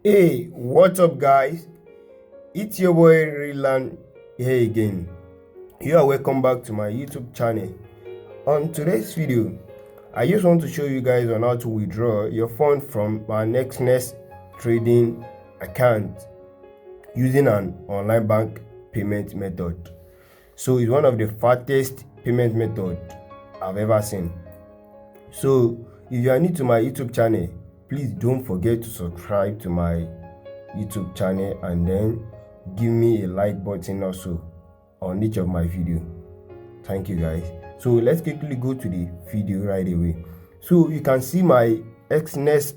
Hey, what's up, guys? It's your boy Rylan here again. You are welcome back to my YouTube channel. On today's video, I just want to show you guys on how to withdraw your fund from my Exness Trading Account using an online bank payment method. So it's one of the fastest payment method I've ever seen. So if you are new to my YouTube channel, please don't forget to subscribe to my YouTube channel and then give me a like button also on each of my video. Thank you guys. So let's quickly go to the video right away. So you can see my Exness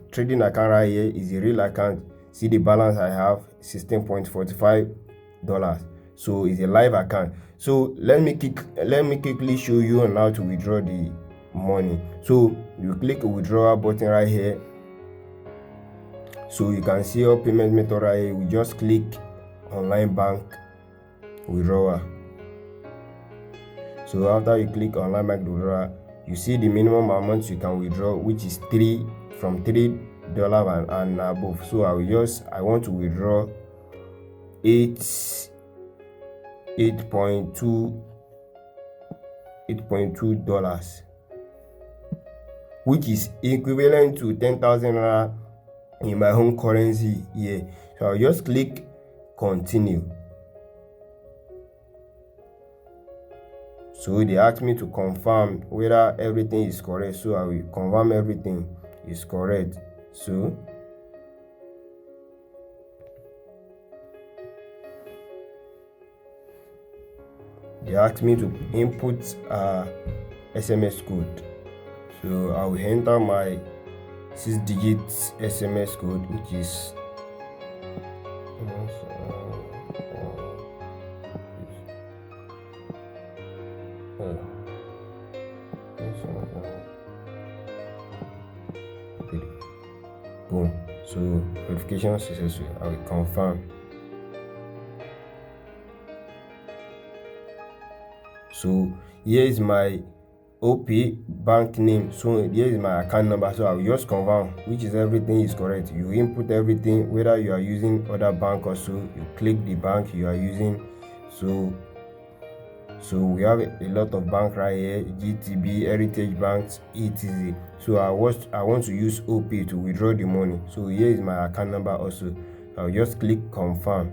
trading account right here is a real account. See the balance I have, $16.45. So it's a live account. So let me quickly show you on how to withdraw the money. So you click the withdrawal button right here. So you can see our payment method right here. We just click online bank withdrawal. So after you click online bank withdrawal, you see the minimum amount you can withdraw, which is $3 and above. So I want to withdraw $8.2, which is equivalent to 10,000 naira in my home currency here. So I'll just click continue. So they ask me to confirm whether everything is correct. So I will confirm everything is correct. So they ask me to input SMS code. So I will enter my 6-digit SMS code, which is boom. So verification successful. I will confirm. So here is my OP bank name. So here is my account number. So I will just confirm, which is everything is correct. You input everything, whether you are using other bank or so. You click the bank you are using. So we have a lot of bank right here: GTB, Heritage Banks, etc. So I want to use OP to withdraw the money. So here is my account number also. I'll just click confirm.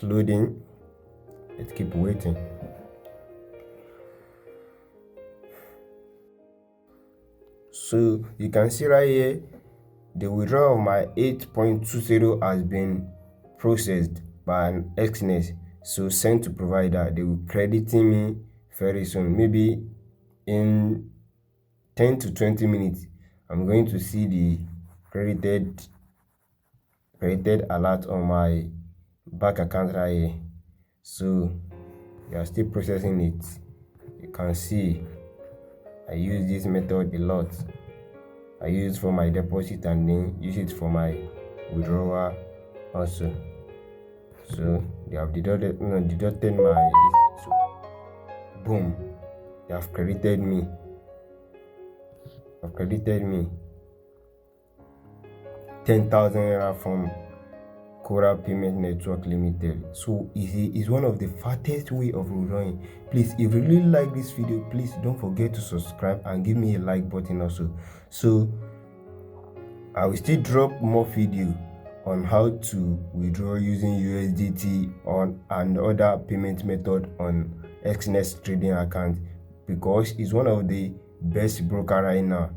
Loading. Let's keep waiting. So you can see right here, the withdrawal of my 8.20 has been processed by an Exness. So sent to provider. They will crediting me very soon, maybe in 10 to 20 minutes. I'm going to see the credited alert on my bank account right here. So we are still processing it. You can see I use this method a lot. I use it for my deposit and then use it for my withdrawal also. So they have deducted my so boom, they have credited me. 10,000 naira from Coral Payment Network Limited. So it's one of the fastest way of withdrawing. Please, if you really like this video, please don't forget to subscribe and give me a like button also. So I will still drop more video on how to withdraw using USDT and other payment method on Exness Trading Account, because it's one of the best broker right now